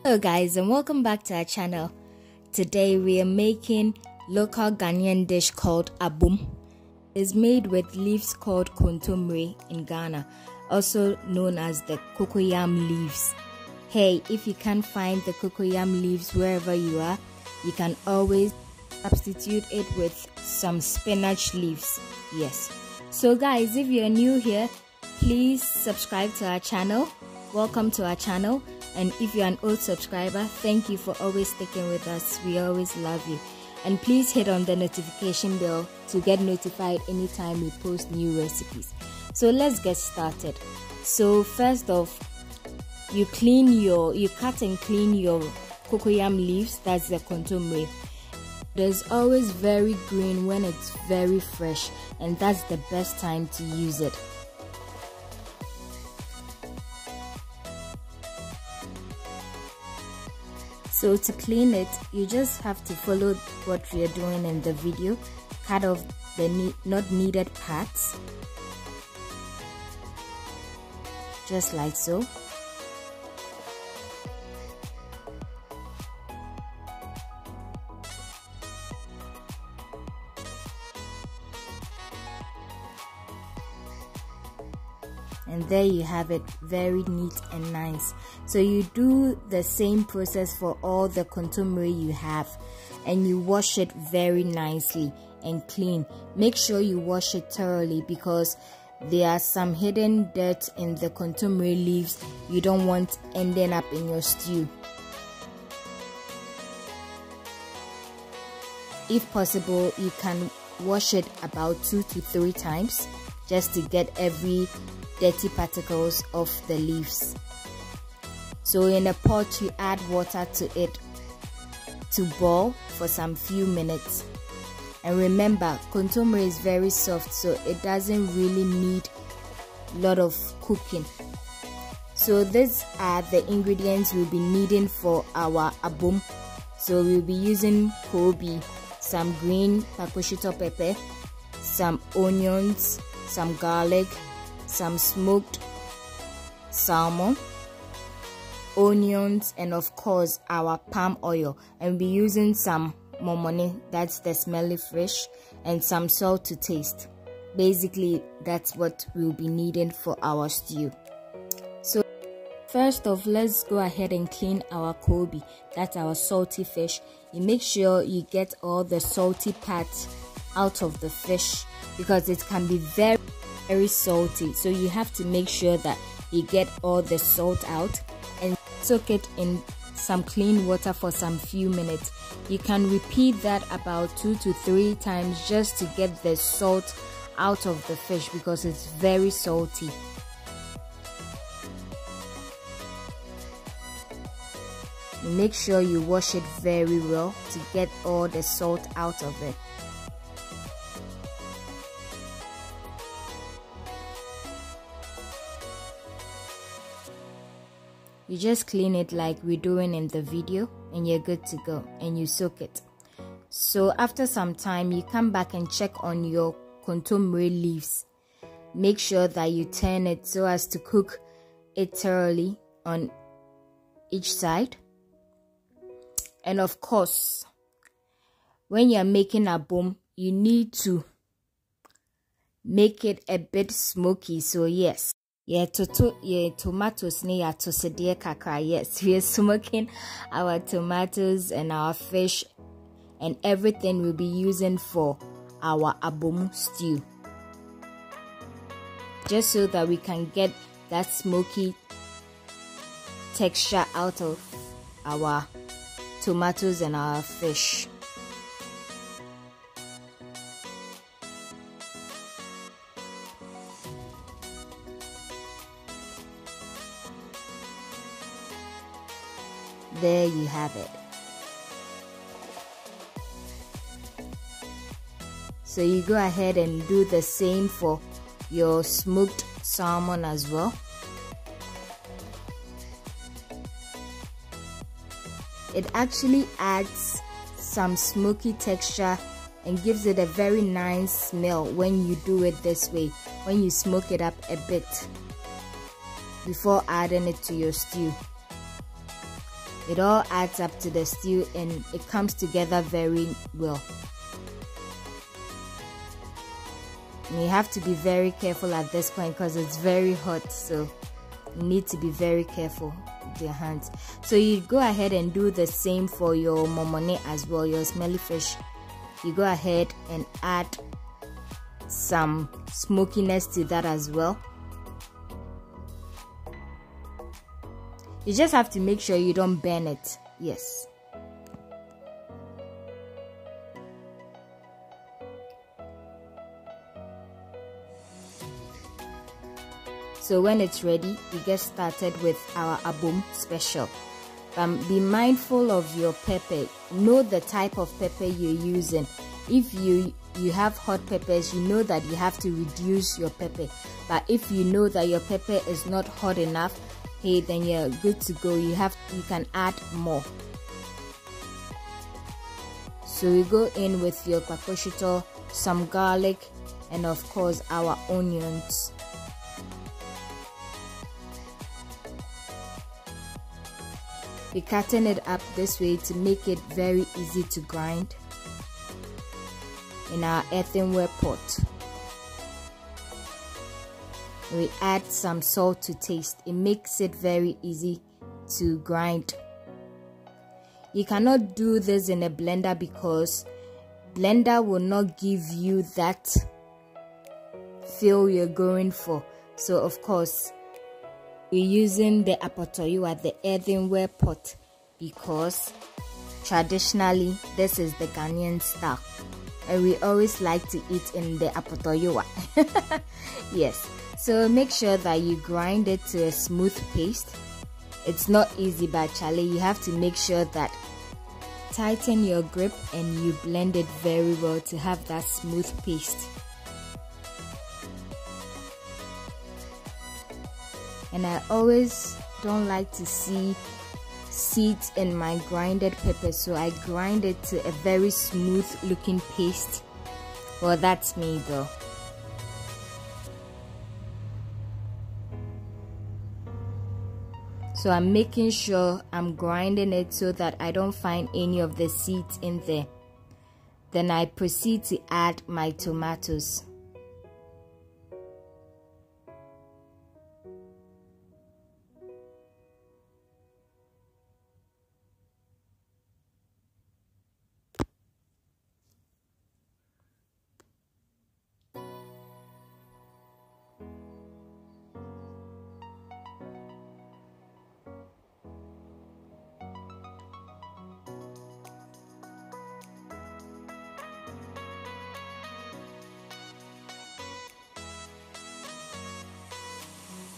Hello guys, and welcome back to our channel. Today we are making local Ghanaian dish called Abom. It's made with leaves called kontomire in Ghana, also known as the cocoyam leaves. Hey, if you can't find the cocoyam leaves wherever you are, you can always substitute it with some spinach leaves. Yes. So guys, if you're new here, please subscribe to our channel. Welcome to our channel. And if you're an old subscriber, thank you for always sticking with us. We always love you. And please hit on the notification bell to get notified anytime we post new recipes. So let's get started. So first off, you cut and clean your cocoyam leaves, that's the kontomire. There's always very green when it's very fresh, and that's the best time to use it. So to clean it, you just have to follow what we are doing in the video. Cut off the not needed parts, just like so. And there you have it, very neat and nice. So you do the same process for all the kontomire you have, and you wash it very nicely and clean. Make sure you wash it thoroughly because there are some hidden dirt in the kontomire leaves you don't want ending up in your stew. If possible, you can wash it about 2 to 3 times just to get every dirty particles off the leaves. So in a pot, you add water to it to boil for some few minutes. And remember, kontomire is very soft, so it doesn't really need a lot of cooking. So these are the ingredients we'll be needing for our abom. So we'll be using kobe, some green paprika pepper, some onions, some garlic, some smoked salmon, onions, and of course our palm oil. And we'll be using some momoni, that's the smelly fish, and some salt to taste. Basically, that's what we'll be needing for our stew. So first off, let's go ahead and clean our kobe, that's our salty fish. You make sure you get all the salty parts out of the fish because it can be very salty, so you have to make sure that you get all the salt out and soak it in some clean water for some few minutes. You can repeat that about 2 to 3 times just to get the salt out of the fish because it's very salty. Make sure you wash it very well to get all the salt out of it. You just clean it like we're doing in the video and you're good to go, and you soak it. So after some time, you come back and check on your kontomire leaves. Make sure that you turn it so as to cook it thoroughly on each side. And of course, when you're making abom, you need to make it a bit smoky. So yes. Tomatoes near to kakra. Yes, we are smoking our tomatoes and our fish and everything we'll be using for our abom stew, just so that we can get that smoky texture out of our tomatoes and our fish. There you have it. So you go ahead and do the same for your smoked salmon as well. It actually adds some smoky texture and gives it a very nice smell when you do it this way, when you smoke it up a bit before adding it to your stew. It all adds up to the stew and it comes together very well. And you have to be very careful at this point because it's very hot, so you need to be very careful with your hands. So you go ahead and do the same for your momoni as well, your smelly fish. You go ahead and add some smokiness to that as well. You just have to make sure you don't burn it. Yes. So when it's ready, we get started with our Abom special. Be mindful of your pepper. Know the type of pepper you're using. If you have hot peppers, you know that you have to reduce your pepper. But if you know that your pepper is not hot enough, hey, then you're good to go. You can add more. So we go in with your kwakoshito, some garlic, and of course our onions. We're cutting it up this way to make it very easy to grind in our earthenware pot. We add some salt to taste. It makes it very easy to grind. You cannot do this in a blender because blender will not give you that feel you're going for. So of course we're using the apotoyiwa, the earthenware pot, because traditionally this is the Ghanaian style and we always like to eat in the apotoyiwa. Yes, so make sure that you grind it to a smooth paste. It's not easy, but Charlie, you have to make sure that tighten your grip and you blend it very well to have that smooth paste. And I always don't like to see seeds in my grinded pepper, so I grind it to a very smooth looking paste. Well, that's me though. So I'm making sure I'm grinding it so that I don't find any of the seeds in there. Then I proceed to add my tomatoes.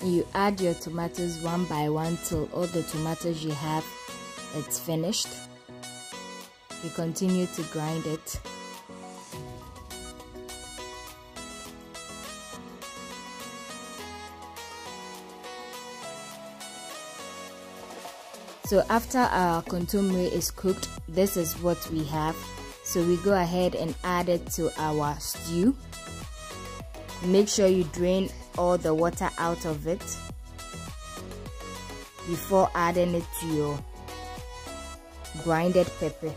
You add your tomatoes one by one till all the tomatoes you have, it's finished. You continue to grind it. So after our kontomire is cooked, this is what we have. So we go ahead and add it to our stew. Make sure you drain all the water out of it before adding it to your grinded pepper.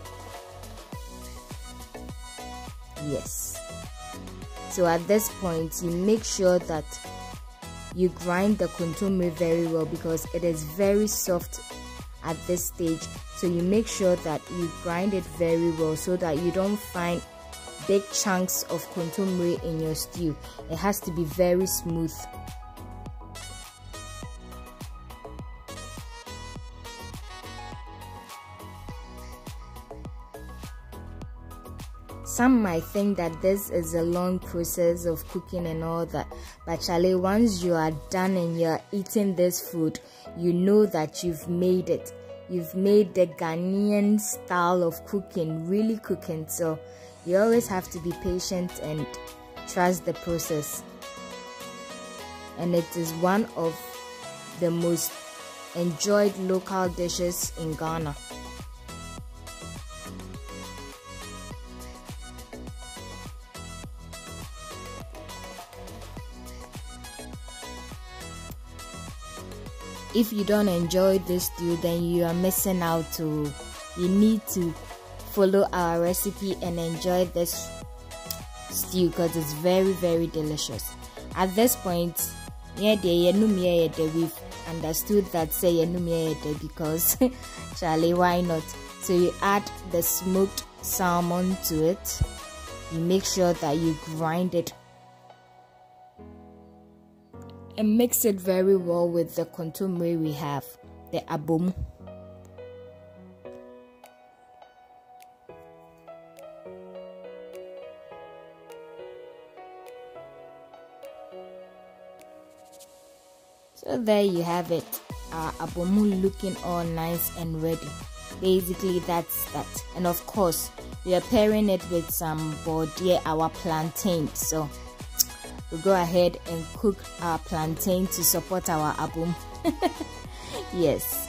Yes. So at this point, you make sure that you grind the kontomire very well because it is very soft at this stage. So you make sure that you grind it very well so that you don't find big chunks of kontomire in your stew. It has to be very smooth. Some might think that this is a long process of cooking and all that, but Charlie, once you are done and you're eating this food, you know that you've made it. You've made the Ghanaian style of cooking, really cooking. So you always have to be patient and trust the process. And it is one of the most enjoyed local dishes in Ghana. If you don't enjoy this stew, then you are missing out. You need to follow our recipe and enjoy this stew because it's very, very delicious. At this point, we've understood that say because Charlie, why not? So you add the smoked salmon to it. You make sure that you grind it and mix it very well with the kontomire we have, the abom. So there you have it, our abom looking all nice and ready. Basically that's that. And of course we are pairing it with some bordie, our plantain. So we go ahead and cook our plantain to support our abom. Yes.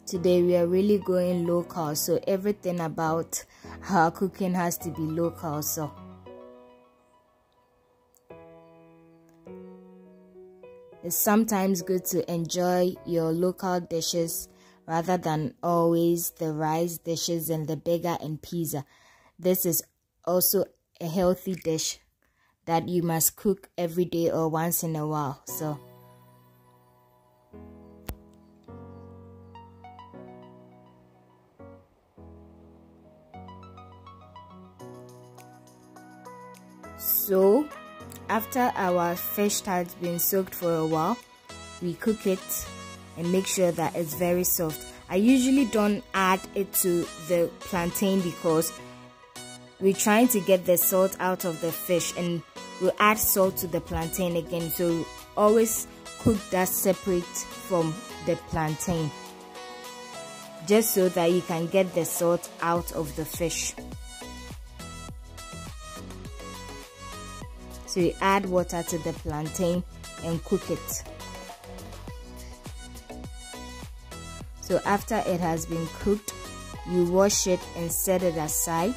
Today we are really going local, so everything about our cooking has to be local. So it's sometimes good to enjoy your local dishes rather than always the rice dishes and the burger and pizza. This is also a healthy dish that you must cook every day or once in a while. So after our fish has been soaked for a while, we cook it and make sure that it's very soft. I usually don't add it to the plantain because we're trying to get the salt out of the fish, and we'll add salt to the plantain again. So always cook that separate from the plantain, just so that you can get the salt out of the fish. So you add water to the plantain and cook it. So after it has been cooked, you wash it and set it aside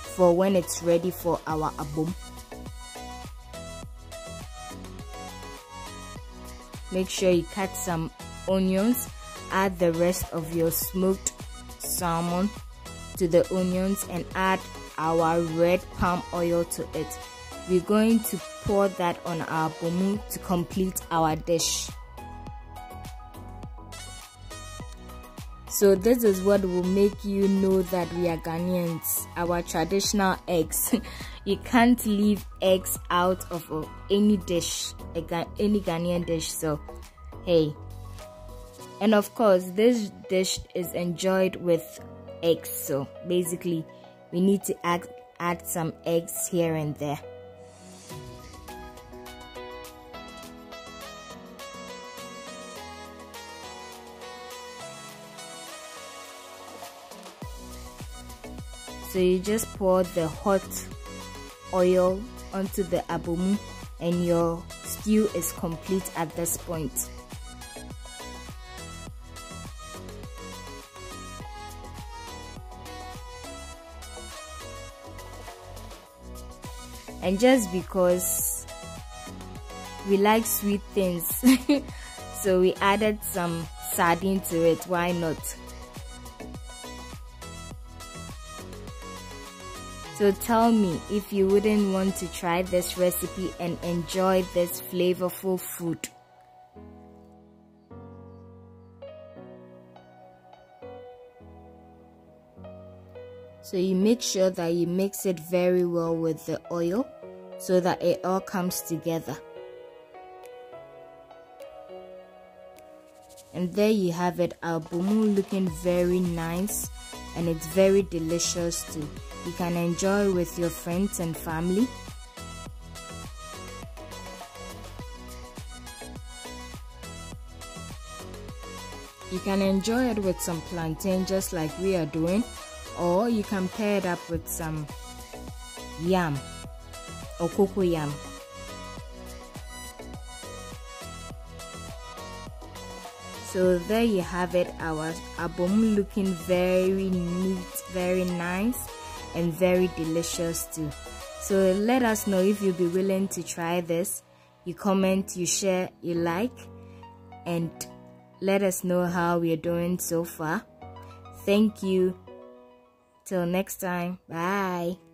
for when it's ready for our abom. Make sure you cut some onions, add the rest of your smoked salmon to the onions, and add our red palm oil to it. We're going to pour that on our abom to complete our dish. So this is what will make you know that we are Ghanaians. Our traditional eggs. You can't leave eggs out of any dish, any Ghanaian dish. So hey, and of course this dish is enjoyed with eggs. So basically we need to add some eggs here and there. So you just pour the hot oil onto the abom and your stew is complete at this point. And just because we like sweet things, so we added some sardine to it. Why not? So tell me if you wouldn't want to try this recipe and enjoy this flavorful food. So you make sure that you mix it very well with the oil so that it all comes together. And there you have it, our abom looking very nice, and it's very delicious too. You can enjoy with your friends and family. You can enjoy it with some plantain just like we are doing, or you can pair it up with some yam or cocoyam. So there you have it, our abom, looking very neat, very nice, and very delicious too. So let us know if you'll be willing to try this. You comment, you share, you like, and let us know how we are doing so far. Thank you. Till next time. Bye.